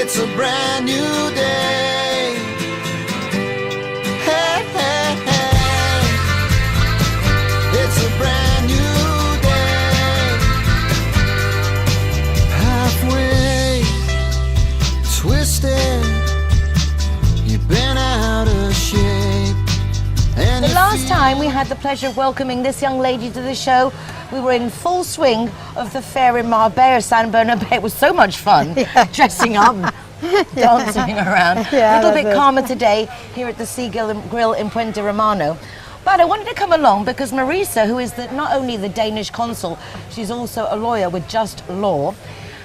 It's a brand new day. Hey, hey, hey. It's a brand new day. Halfway twisted, you've been out of shape. And The last time we had the pleasure of welcoming this young lady to the show, we were in full swing of the fair in Marbella y San Pedro. It was so much fun, dressing up, dancing around. A little bit calmer today here at the Sea Grill in Puente Romano. But I wanted to come along because Marisa, who is not only the Danish consul, she's also a lawyer with Just Law,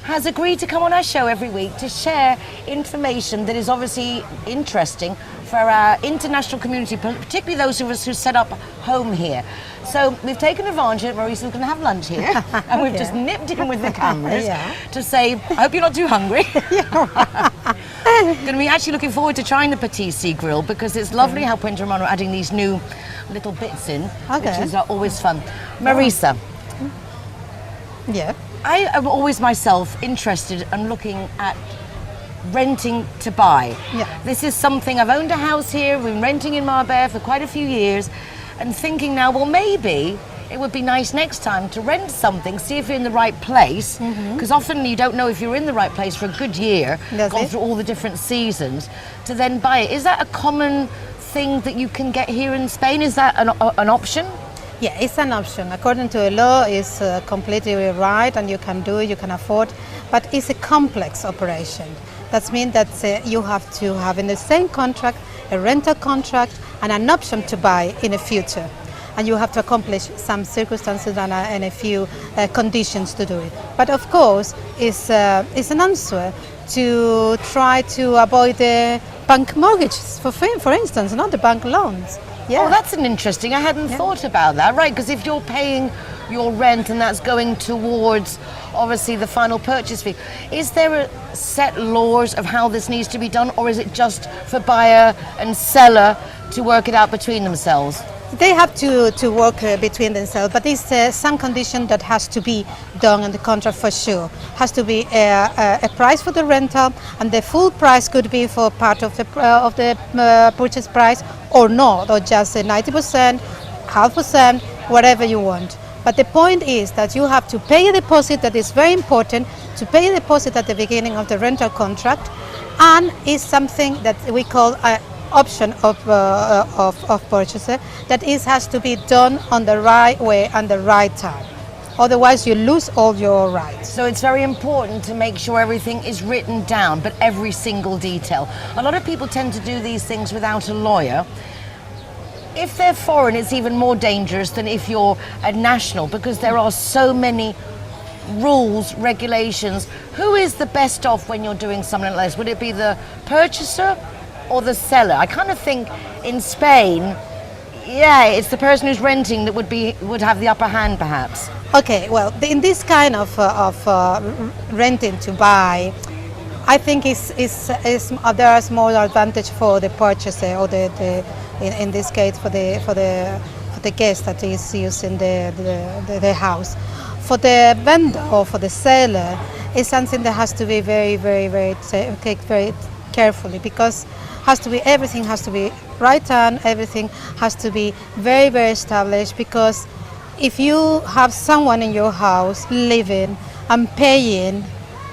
has agreed to come on our show every week to share information that is obviously interesting for our international community, particularly those of us who set up home here. So we've taken advantage that Marisa's going to have lunch here, and we've just nipped in with the cameras to say, I hope you're not too hungry. Going to be actually looking forward to trying the Petit Sea Grill because it's lovely how Puente Romano are adding these new little bits in, which is always fun. Marisa. Yeah. I am always myself interested in looking at renting to buy. This is something, I've owned a house here, we've been renting in Marbella for quite a few years, and thinking now, well, maybe it would be nice next time to rent something, see if you're in the right place, because often you don't know if you're in the right place for a good year, gone through all the different seasons, to then buy it. Is that a common thing that you can get here in Spain? Is that an option? Yeah, it's an option. According to the law, it's completely right, and you can do it, you can afford, but it's a complex operation. That means that you have to have in the same contract a rental contract and an option to buy in the future. And you have to accomplish some circumstances and a few conditions to do it. But of course, it's an answer to try to avoid the bank mortgages, for instance, not the bank loans. Oh, that's an interesting, I hadn't thought about that, right, because if you're paying your rent and that's going towards obviously the final purchase fee, is there a set laws of how this needs to be done, or is it just for buyer and seller to work it out between themselves? They have to work between themselves, but it's some condition that has to be done in the contract for sure. Has to be a price for the rental, and the full price could be for part of the purchase price, or not, or just 90%, half percent, whatever you want. But the point is that you have to pay a deposit. That is very important, to pay a deposit at the beginning of the rental contract, and is something that we call an option of purchaser, that has to be done on the right way and the right time. Otherwise you lose all your rights. So it's very important to make sure everything is written down, but every single detail. A lot of people tend to do these things without a lawyer. If they're foreign, it's even more dangerous than if you're a national, because there are so many rules, regulations. Who is the best off when you're doing something like this? Would it be the purchaser or the seller? I kind of think in Spain, it's the person who's renting that would have the upper hand, perhaps. Okay, well, in this kind of renting to buy, I think there is more advantage for the purchaser, or in this case for the guest that is using the house. For the vendor or for the seller, it's something that has to be very carefully, because everything has to be right done, everything has to be very established, because if you have someone in your house living and paying,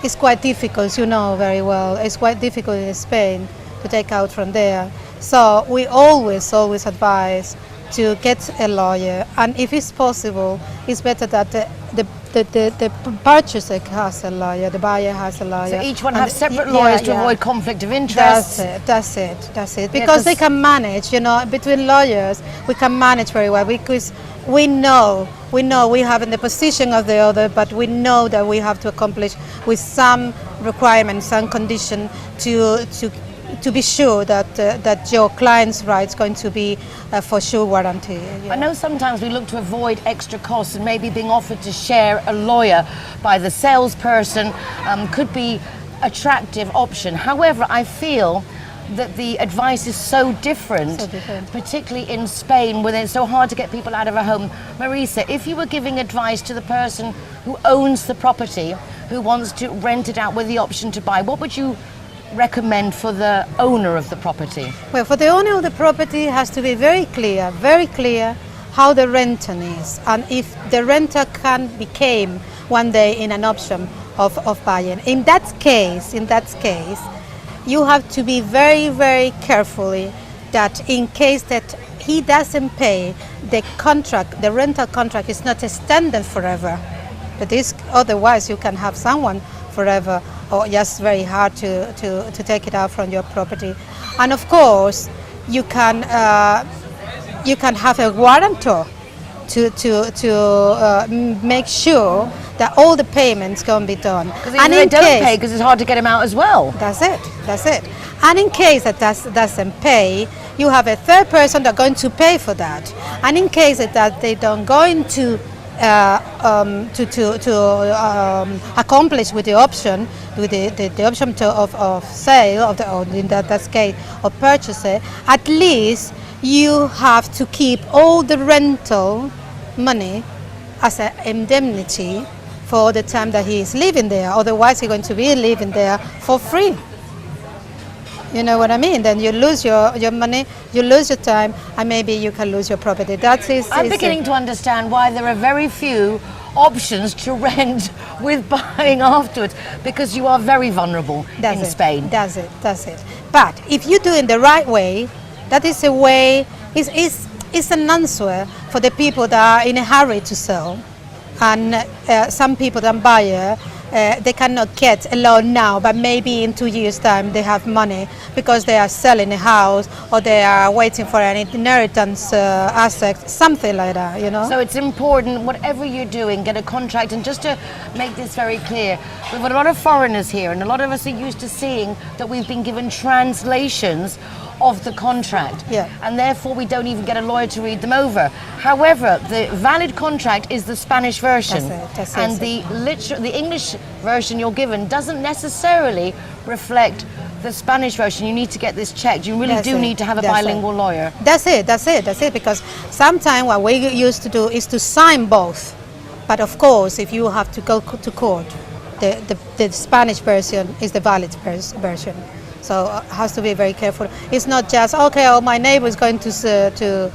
it's quite difficult, you know very well. It's quite difficult in Spain to take out from there. So we always advise to get a lawyer, and if it's possible, it's better that the purchaser has a lawyer, the buyer has a lawyer. So each one have separate lawyers to avoid conflict of interest. That's it. Because they can manage, between lawyers, we can manage very well, because we know we have in the position of the other, but we know that we have to accomplish with some requirements, some condition to be sure that your client's rights going to be for sure guaranteed. I know sometimes we look to avoid extra costs, and maybe being offered to share a lawyer by the salesperson could be attractive option. However, I feel that the advice is so different, particularly in Spain, where it's so hard to get people out of a home. Marisa, if you were giving advice to the person who owns the property, who wants to rent it out with the option to buy, what would you recommend for the owner of the property? Well, for the owner of the property, it has to be very clear how the rental is, and if the renter can become one day in an option of buying. In that case, you have to be very carefully that in case that he doesn't pay, the rental contract is not extended forever. That is, otherwise you can have someone forever, or just very hard to take it out from your property. And of course, you can have a guarantor to make sure that all the payments can be done. Because if they don't pay, because it's hard to get them out as well. That's it. And in case that doesn't pay, you have a third person that's going to pay for that. And in case that they don't going to accomplish with the option, with the option of sale or in that case of purchase, at least you have to keep all the rental money as an indemnity for the time that he is living there. Otherwise, he's going to be living there for free. You know what I mean? Then you lose your money, you lose your time, and maybe you can lose your property. I'm beginning to understand why there are very few options to rent with buying afterwards, because you are very vulnerable in Spain. That's it. But if you do it the right way, that is a way, it's an answer for the people that are in a hurry to sell. And some people that buy, they cannot get a loan now, but maybe in 2 years' time they have money because they are selling a house or they are waiting for an inheritance asset, something like that, you know. So it's important, whatever you're doing, get a contract. And just to make this very clear, we've got a lot of foreigners here, and a lot of us are used to seeing that we've been given translations of the contract, and therefore we don't even get a lawyer to read them over. However, the valid contract is the Spanish version, and the English version you're given doesn't necessarily reflect the Spanish version. You need to get this checked. You really do need to have a bilingual lawyer. That's it, because sometimes what we used to do is to sign both, but of course if you have to go to court, the Spanish version is the valid version. So it has to be very careful. It's not just, okay, oh, my neighbor is going to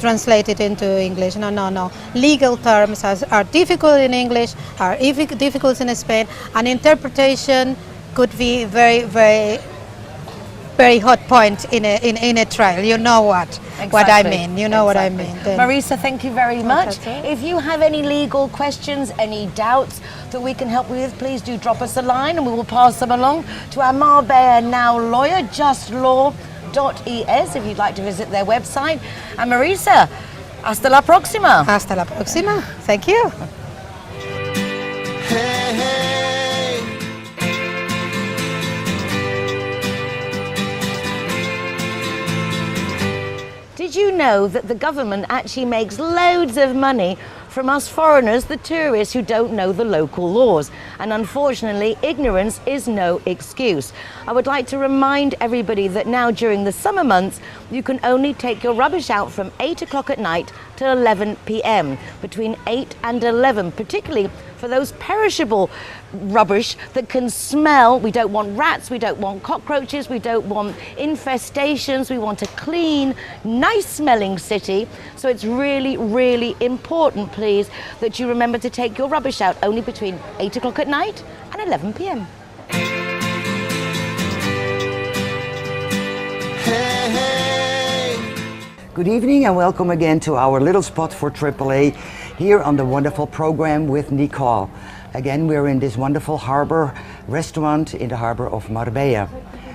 translate it into English. No. Legal terms are difficult in English, are difficult in Spain, and interpretation could be very hot point in a trial. You know what I mean. You know what I mean. Marisa, thank you very much. If you have any legal questions, any doubts that we can help you with, please do drop us a line and we will pass them along to our Marbella Now lawyer, justlaw.es, if you'd like to visit their website. And Marisa, hasta la próxima. Hasta la próxima. Thank you. Did you know that the government actually makes loads of money from us foreigners, the tourists who don't know the local laws? And unfortunately, ignorance is no excuse. I would like to remind everybody that now during the summer months, you can only take your rubbish out from 8 o'clock at night till 11 p.m. Between 8 and 11, particularly for those perishable rubbish that can smell. We don't want rats, we don't want cockroaches, we don't want infestations. We want a clean, nice smelling city. So it's really important, please, that you remember to take your rubbish out only between 8 o'clock at night and 11 p.m. Good evening and welcome again to our little spot for AAA here on the wonderful program with Nicole. Again, we're in this wonderful harbor restaurant in the harbor of Marbella.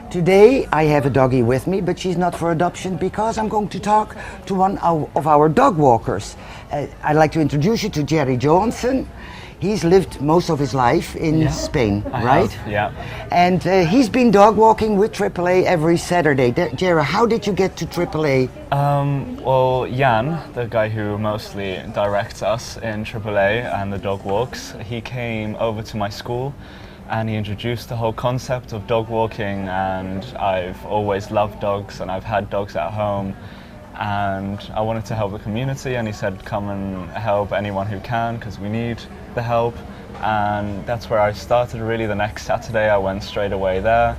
Today I have a doggie with me, but she's not for adoption because I'm going to talk to one of our dog walkers. I'd like to introduce you to Jere Johansson. He's lived most of his life in Spain, right? Yeah. And he's been dog walking with AAA every Saturday. Jere, how did you get to AAA? Well, Jan, the guy who mostly directs us in AAA and the dog walks, he came over to my school and he introduced the whole concept of dog walking, and I've always loved dogs and I've had dogs at home. And I wanted to help the community, and he said come and help anyone who can because we need the help. And that's where I started really. The next Saturday I went straight away there,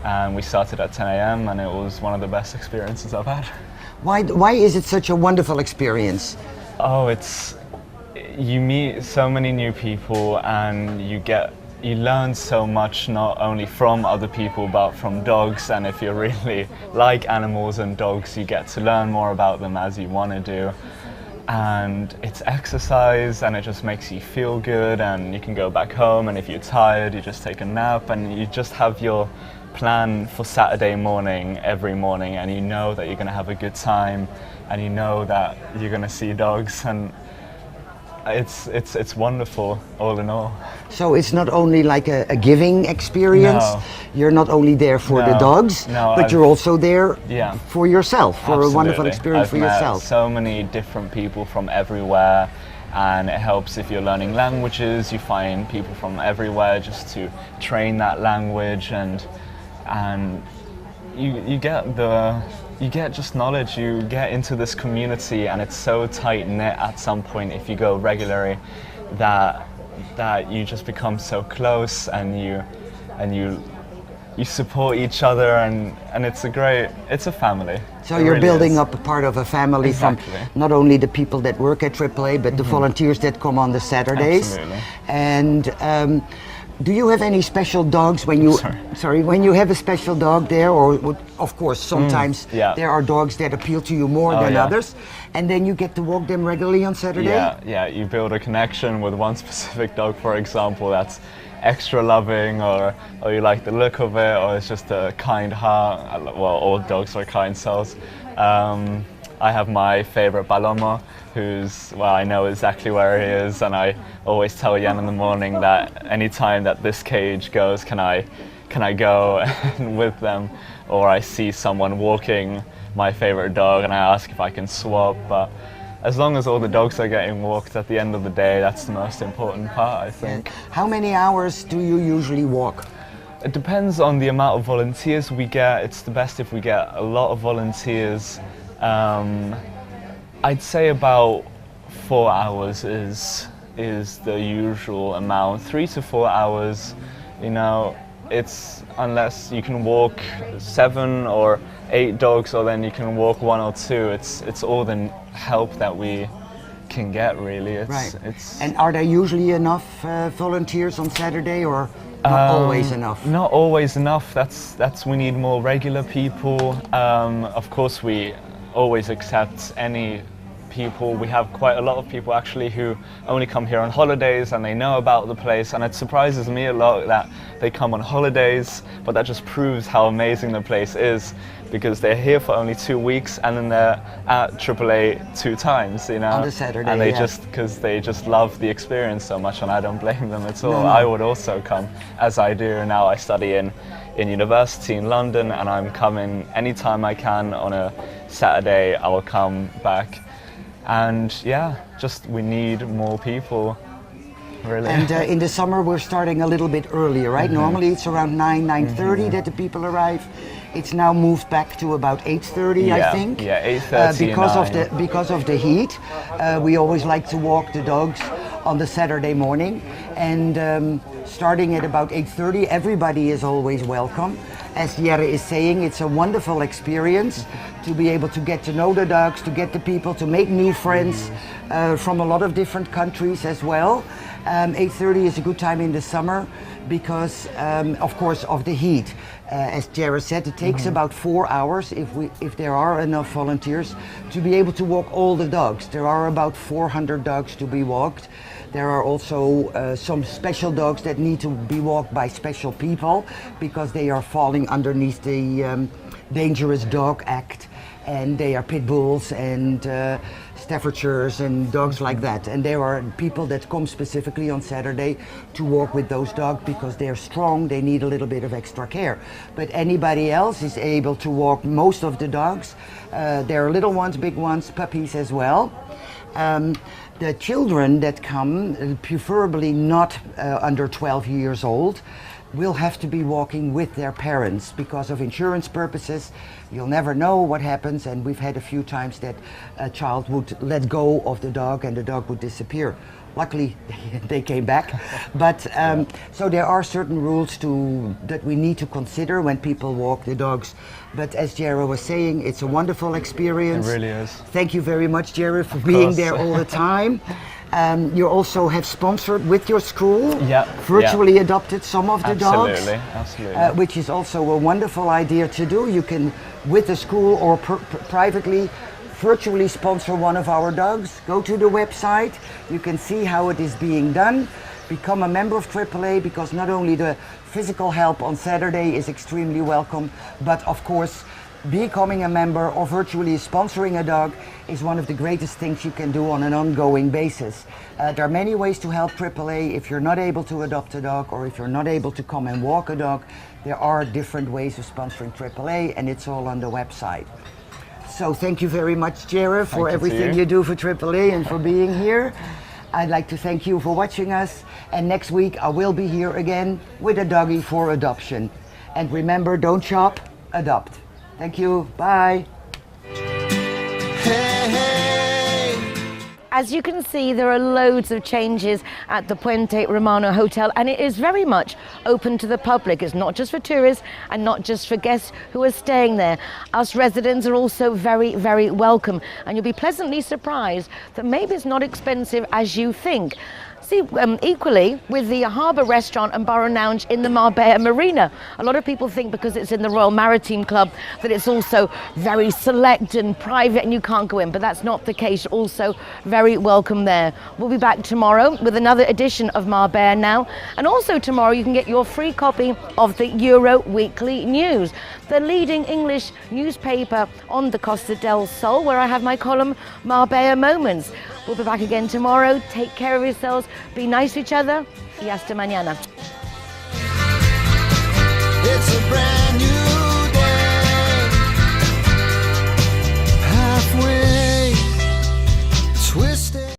and we started at 10 a.m. and it was one of the best experiences I've had. Why is it such a wonderful experience? Oh, you meet so many new people and you learn so much, not only from other people but from dogs, and if you really like animals and dogs, you get to learn more about them as you want to do. And it's exercise and it just makes you feel good, and you can go back home, and if you're tired you just take a nap, and you just have your plan for Saturday morning every morning, and you know that you're going to have a good time, and you know that you're going to see dogs, and it's wonderful all in all. So it's not only like a giving experience. No. You're not only there for the dogs, but you're also there for yourself, for a wonderful experience for yourself. Met so many different people from everywhere, and it helps if you're learning languages. You find people from everywhere just to train that language, and you get just knowledge. You get into this community, and it's so tight knit at some point if you go regularly that you just become so close, and you support each other, and it's a family. So you're building up a part of a family. Exactly. From not only the people that work at AAA, but the volunteers that come on the Saturdays. Absolutely. And do you have any special dogs when you when you have a special dog there, or of course sometimes there are dogs that appeal to you more than others, and then you get to walk them regularly on Saturday? Yeah, you build a connection with one specific dog, for example, that's extra loving, or you like the look of it, or it's just a kind heart. Well, all dogs are kind souls. I have my favorite Palomo, I know exactly where he is, and I always tell Jan in the morning that anytime that this cage goes, can I go with them, or I see someone walking my favorite dog and I ask if I can swap. But as long as all the dogs are getting walked, at the end of the day, that's the most important part, I think. How many hours do you usually walk? It depends on the amount of volunteers we get. It's the best if we get a lot of volunteers. I'd say about 4 hours is the usual amount. 3 to 4 hours, it's unless you can walk 7 or 8 dogs, or then you can walk 1 or 2. It's all the help that we can get, really. And are there usually enough volunteers on Saturday, or not always enough? Not always enough. We need more regular people. Of course, we always accept any people. We have quite a lot of people actually who only come here on holidays, and they know about the place, and it surprises me a lot that they come on holidays, but that just proves how amazing the place is, because they're here for only 2 weeks and then they're at AAA 2 times, on the Saturday, and because they just love the experience so much, and I don't blame them at all. I would also come, as I do now. I study in university in London, and I'm coming anytime I can on a Saturday. I will come back, and we need more people, really. And in the summer we're starting a little bit earlier, right? Normally it's around 9:30 that the people arrive. It's now moved back to about 8:30, I think. Yeah, 8:30. Because of the heat, we always like to walk the dogs on the Saturday morning, and starting at about 8:30, everybody is always welcome. As Jere is saying, it's a wonderful experience to be able to get to know the dogs, to get the people, to make new friends from a lot of different countries as well. 8:30 is a good time in the summer because, of course, of the heat. As Jere said, it takes about 4 hours if there are enough volunteers to be able to walk all the dogs. There are about 400 dogs to be walked. There are also some special dogs that need to be walked by special people because they are falling underneath the Dangerous Dog Act, and they are pit bulls and Staffordshires and dogs like that. And there are people that come specifically on Saturday to walk with those dogs because they're strong, they need a little bit of extra care. But anybody else is able to walk most of the dogs. There are little ones, big ones, puppies as well. The children that come, preferably not under 12 years old, will have to be walking with their parents because of insurance purposes. You'll never know what happens, and we've had a few times that a child would let go of the dog and the dog would disappear. Luckily, they came back. But so there are certain rules that we need to consider when people walk the dogs. But as Jere was saying, it's a wonderful experience. It really is. Thank you very much, Jere, for being there all the time. You also have sponsored with your school, virtually adopted some of the dogs. Absolutely. Which is also a wonderful idea to do. You can, with the school or privately, virtually sponsor one of our dogs. Go to the website, you can see how it is being done. Become a member of AAA, because not only the physical help on Saturday is extremely welcome, but of course becoming a member or virtually sponsoring a dog is one of the greatest things you can do on an ongoing basis. There are many ways to help AAA. If you're not able to adopt a dog, or if you're not able to come and walk a dog, there are different ways of sponsoring AAA, and it's all on the website. So thank you very much, Jere, for everything you do for AAA and for being here. I'd like to thank you for watching us, and next week I will be here again with a doggy for adoption. And remember, don't shop, adopt. Thank you, bye. Hey, hey. As you can see, there are loads of changes at the Puente Romano Hotel, and it is very much open to the public. It's not just for tourists and not just for guests who are staying there. Us residents are also very, very welcome, and you'll be pleasantly surprised that maybe it's not expensive as you think. See, equally with the Harbour Restaurant and Bar and Lounge in the Marbella Marina. A lot of people think because it's in the Royal Maritime Club that it's also very select and private and you can't go in, but that's not the case. You're also very welcome there. We'll be back tomorrow with another edition of Marbella Now, and also tomorrow you can get your free copy of the Euro Weekly News, the leading English newspaper on the Costa del Sol, where I have my column Marbella Moments. We'll be back again tomorrow. Take care of yourselves. Be nice to each other. Y hasta mañana.